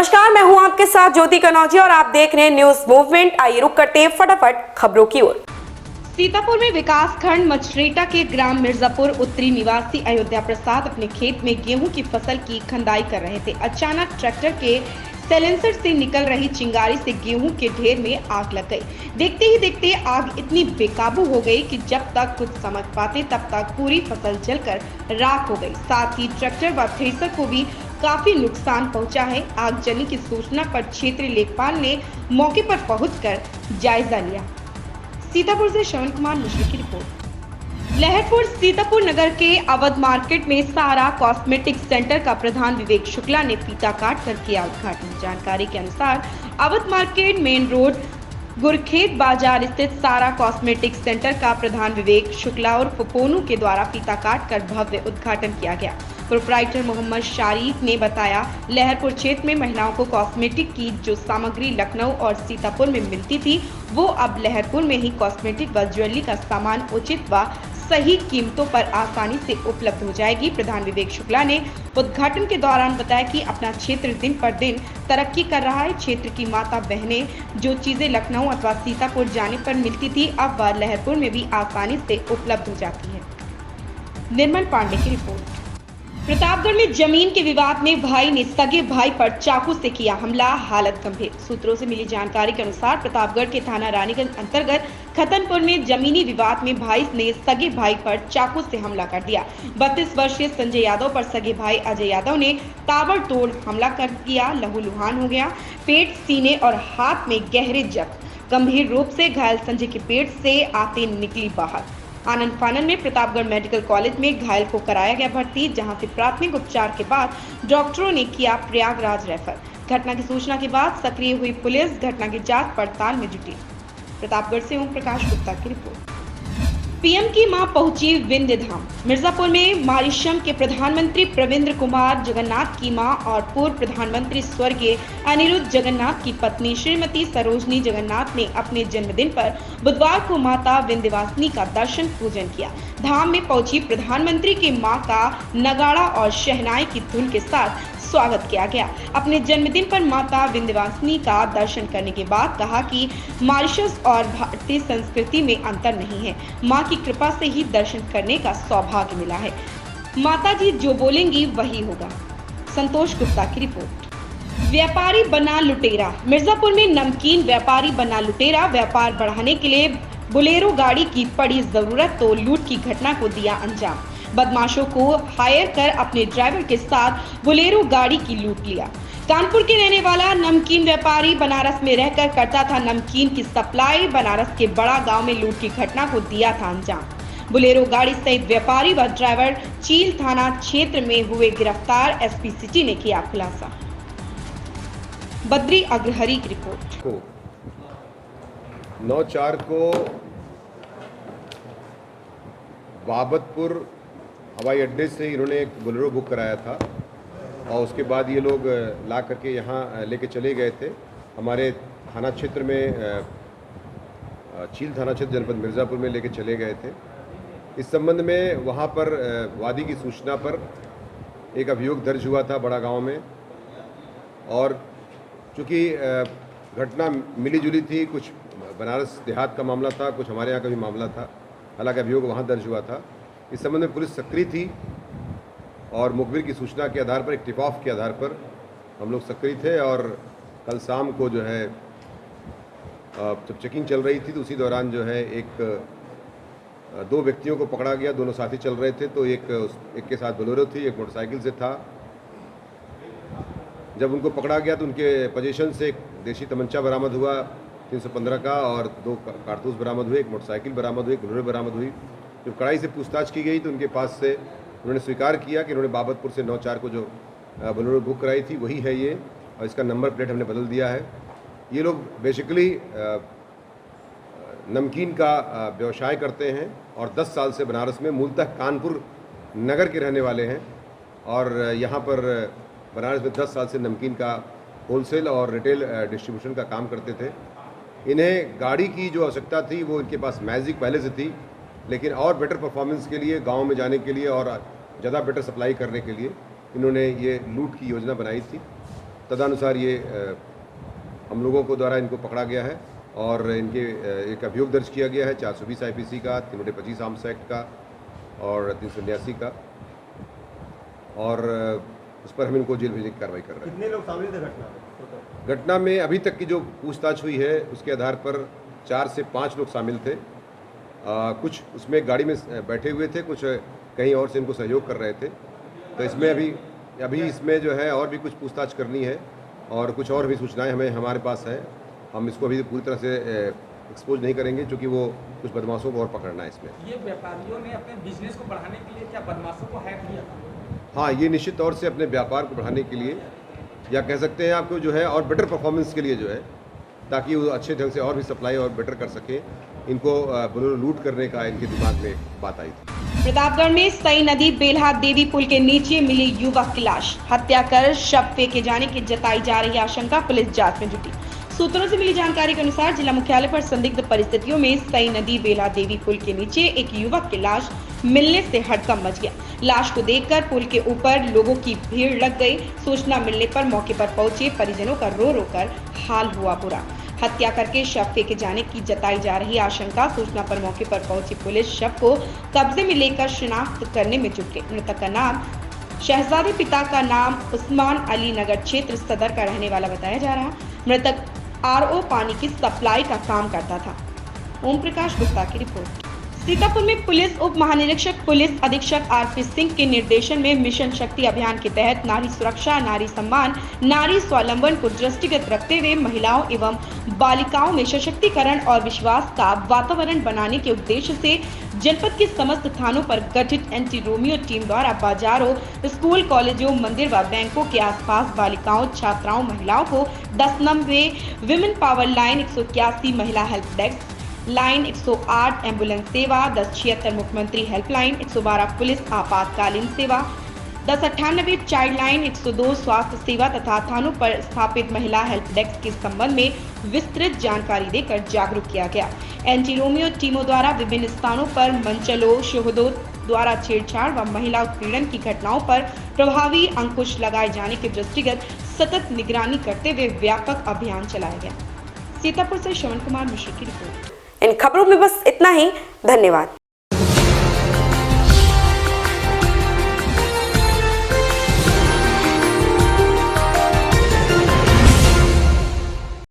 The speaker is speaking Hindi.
नमस्कार, मैं हूं आपके साथ ज्योति कनौजी और आप देख रहे हैं न्यूज मूवमेंट। आइए रुक करते हैं फटाफट खबरों की ओर। सीतापुर में विकास खंड मछरेटा के ग्राम मिर्जापुर उत्तरी निवासी अयोध्या प्रसाद अपने खेत में गेहूं की फसल की खंदाई कर रहे थे। अचानक ट्रैक्टर के साइलेंसर से निकल रही चिंगारी से गेहूं के ढेर में आग लग गई। देखते ही देखते आग इतनी बेकाबू हो गई कि जब तक कुछ समझ पाते तब तक पूरी फसल जलकर राख हो गई। साथ ही ट्रैक्टर व थ्रेसर को भी काफी नुकसान पहुंचा है। आगजनी की सूचना पर क्षेत्रीय लेखपाल ने मौके पर पहुंचकर जायजा लिया। सीतापुर से श्रवण कुमार मिश्र की रिपोर्ट। लहरपुर सीतापुर नगर के अवध मार्केट में सारा कॉस्मेटिक सेंटर का प्रधान विवेक शुक्ला ने फीता काट कर किया उद्घाटन। जानकारी के अनुसार अवध मार्केट मेन रोड गुरखेत बाजार स्थित सारा कॉस्मेटिक सेंटर का प्रधान विवेक शुक्ला और पोनू के द्वारा फीता काट कर भव्य उद्घाटन किया गया। प्रोप्राइटर मोहम्मद शारिक ने बताया, लहरपुर क्षेत्र में महिलाओं को कॉस्मेटिक की जो सामग्री लखनऊ और सीतापुर में मिलती थी, वो अब लहरपुर में ही कॉस्मेटिक व ज्वेलरी का सामान उचित व सही कीमतों पर आसानी से उपलब्ध हो जाएगी। प्रधान विवेक शुक्ला ने उद्घाटन के दौरान बताया कि अपना क्षेत्र दिन पर दिन तरक्की कर रहा है। क्षेत्र की माता बहनें जो चीजें लखनऊ अथवा सीतापुर जाने पर मिलती थी, अब वह लहरपुर में भी आसानी से उपलब्ध हो जाती है। निर्मल पांडे की रिपोर्ट। प्रतापगढ़ में जमीन के विवाद में भाई ने सगे भाई पर चाकू से किया हमला, हालत गंभीर। सूत्रों से मिली जानकारी के अनुसार प्रतापगढ़ के थाना रानीगंज अंतर्गत खतनपुर में जमीनी विवाद में भाई ने सगे भाई पर चाकू से हमला कर दिया। 32 वर्षीय संजय यादव पर सगे भाई अजय यादव ने ताबड़तोड़ हमला कर दिया। लहूलुहान हो गया। पेट, सीने और हाथ में गहरे जख्म। गंभीर रूप से घायल संजय के पेट से आते निकली बाहर। आनंद फानन में प्रतापगढ़ मेडिकल कॉलेज में घायल को कराया गया भर्ती, जहां से प्राथमिक उपचार के बाद डॉक्टरों ने किया प्रयागराज रेफर। घटना की सूचना के बाद सक्रिय हुई पुलिस घटना की जांच पड़ताल में जुटी। प्रतापगढ़ से ओम प्रकाश गुप्ता की रिपोर्ट। पीएम की मां पहुंची विंध्य धाम। मिर्जापुर में मॉरिशस के प्रधानमंत्री प्रविंद्र कुमार जगन्नाथ की मां और पूर्व प्रधानमंत्री स्वर्गीय अनिरुद्ध जगन्नाथ की पत्नी श्रीमती सरोजनी जगन्नाथ ने अपने जन्मदिन पर बुधवार को माता विंध्यवासिनी का दर्शन पूजन किया। धाम में पहुंची प्रधानमंत्री की मां का नगाड़ा और शहनाई की धुन के साथ स्वागत किया गया। अपने जन्मदिन पर माता विंध्यवासिनी का दर्शन करने के बाद कहा कि मॉरिशस और भारतीय संस्कृति में अंतर नहीं है। मां की कृपा से ही दर्शन करने का सौभाग्य मिला है। माता जी जो बोलेंगी वही होगा। संतोष गुप्ता की रिपोर्ट। व्यापारी बना लुटेरा। मिर्जापुर में नमकीन व्यापारी बना लुटेरा। व्यापार बढ़ाने के लिए बोलेरो गाड़ी की पड़ी जरूरत तो लूट की घटना को दिया अंजाम। बदमाशों को हायर कर अपने ड्राइवर के साथ बोलेरो गाड़ी की लूट लिया। कानपुर के रहने वाला नमकीन व्यापारी बनारस में रहकर करता था नमकीन की सप्लाई। बनारस के बड़ा गांव में लूट की घटना को दिया था अंजाम। बोलेरो गाड़ी सहित व्यापारी व ड्राइवर चील थाना क्षेत्र में हुए गिरफ्तार। एसपी सिटी ने किया खुलासा। बद्री अग्रहरी की रिपोर्ट। 9/4 को बाबतपुर हवाई अड्डे से इन्होंने एक बोलेरो बुक कराया था और उसके बाद ये लोग ला करके यहाँ लेके चले गए थे। हमारे थाना क्षेत्र में चील थाना क्षेत्र जनपद मिर्ज़ापुर में लेके चले गए थे। इस संबंध में वहाँ पर वादी की सूचना पर एक अभियोग दर्ज हुआ था बड़ा गांव में, और चूँकि घटना मिली जुली थी, कुछ बनारस देहात का मामला था, कुछ हमारे यहाँ का भी मामला था, हालांकि अभियोग वहाँ दर्ज हुआ था। इस संबंध में पुलिस सक्रिय थी और मुखबिर की सूचना के आधार पर, एक टिप ऑफ के आधार पर हम लोग सक्रिय थे। और कल शाम को जो है जब चेकिंग चल रही थी तो उसी दौरान जो है दो व्यक्तियों को पकड़ा गया। दोनों साथी चल रहे थे, तो एक के साथ बोलेरो थी, एक मोटरसाइकिल से था। जब उनको पकड़ा गया तो उनके पोजीशन से एक देशी तमंचा बरामद हुआ 315 का, और 2 कारतूस बरामद हुए, एक मोटरसाइकिल बरामद हुई, एक बोलेरो बरामद हुई। जब कड़ाई से पूछताछ की गई तो उनके पास से उन्होंने स्वीकार किया कि उन्होंने बाबतपुर से 9/4 को जो बोलेरो बुक कराई थी वही है ये, और इसका नंबर प्लेट हमने बदल दिया है। ये लोग बेसिकली नमकीन का व्यवसाय करते हैं और 10 साल से बनारस में, मूलतः कानपुर नगर के रहने वाले हैं, और यहाँ पर बनारस में 10 साल से नमकीन का होलसेल और रिटेल डिस्ट्रीब्यूशन का काम करते थे। इन्हें गाड़ी की जो आवश्यकता थी वो इनके पास मैजिक पहले से थी, लेकिन और बेटर परफॉर्मेंस के लिए, गांव में जाने के लिए और ज़्यादा बेटर सप्लाई करने के लिए इन्होंने ये लूट की योजना बनाई थी। तदनुसार ये हम लोगों को द्वारा इनको पकड़ा गया है और इनके एक अभियोग दर्ज किया गया है 420 IPC का, 325 आर्म्स एक्ट का और 389 का, और उस पर हम इनको जेल भेजने की कार्रवाई कर रहे हैं। कितने लोग शामिल थे घटना में? घटना में अभी तक की जो पूछताछ हुई है उसके आधार पर 4 से 5 लोग शामिल थे। कुछ उसमें गाड़ी में बैठे हुए थे, कुछ कहीं और से इनको सहयोग कर रहे थे। तो इसमें अभी इसमें जो है और भी कुछ पूछताछ करनी है और कुछ और भी सूचनाएं हमारे पास है। हम इसको अभी पूरी तरह से एक्सपोज नहीं करेंगे क्योंकि वो कुछ बदमाशों को और पकड़ना है इसमें। ये व्यापारियों ने अपने बिजनेस को बढ़ाने के लिए क्या बदमाशों को हैक किया था? हाँ, ये निश्चित तौर से अपने व्यापार को बढ़ाने के लिए, या कह सकते हैं आपको जो है और बेटर परफॉर्मेंस के लिए जो है, ताकि वो अच्छे ढंग से और भी सप्लाई और बेटर कर सकें, इनको बोलेरो लूट करने का इनके दिमाग में बात आई थी। प्रतापगढ़ में सई नदी बेल्हा देवी पुल के नीचे मिली युवक की लाश, हत्या कर शव फेंके जाने की जताई जा रही आशंका, पुलिस जांच में जुटी। सूत्रों से मिली जानकारी के अनुसार जिला मुख्यालय पर संदिग्ध परिस्थितियों में सई नदी बेल्हा देवी पुल के नीचे एक युवक की लाश मिलने से हड़कंप मच गया। लाश को देखकर पुल के ऊपर लोगों की भीड़ लग गई। सूचना मिलने पर मौके पर पहुंचे परिजनों का रो रो कर हाल हुआ बुरा। हत्या करके शव फेंके जाने की जताई जा रही आशंका। सूचना पर मौके पर पहुंची पुलिस शव को कब्जे में लेकर शिनाख्त करने में जुट गई। मृतक का नाम शहजादे, पिता का नाम उस्मान अली, नगर क्षेत्र सदर का रहने वाला बताया जा रहा। मृतक RO पानी की सप्लाई का काम करता था। ओम प्रकाश गुप्ता की रिपोर्ट। सीतापुर में पुलिस उप महानिरीक्षक पुलिस अधीक्षक RP सिंह के निर्देशन में मिशन शक्ति अभियान के तहत नारी सुरक्षा, नारी सम्मान, नारी स्वावलंबन को दृष्टिगत रखते हुए महिलाओं एवं बालिकाओं में सशक्तिकरण और विश्वास का वातावरण बनाने के उद्देश्य से जनपद के समस्त थानों पर गठित एंटी रोमियो टीम द्वारा बाजारों, स्कूल, कॉलेजों, मंदिर व बैंकों के आसपास बालिकाओं, छात्राओं, महिलाओं को 10 नंबे विमेन पावर लाइन, 181 महिला हेल्प डेस्क लाइन, 108 एम्बुलेंस सेवा, 1076 मुख्यमंत्री हेल्पलाइन, 112 पुलिस आपातकालीन सेवा, 1098 चाइल्ड लाइन, 102 स्वास्थ्य सेवा तथा थानों पर स्थापित महिला हेल्प डेस्क के संबंध में विस्तृत जानकारी देकर जागरूक किया गया। एंटी रोमियो टीमों द्वारा विभिन्न स्थानों पर मंचलों, शोहदों द्वारा छेड़छाड़ व महिला उत्पीड़न की घटनाओं पर प्रभावी अंकुश लगाए जाने के दृष्टिगत सतत निगरानी करते हुए व्यापक अभियान चलाया गया। सीतापुर से श्रवण कुमार मिश्र की रिपोर्ट। इन खबरों में बस इतना ही। धन्यवाद।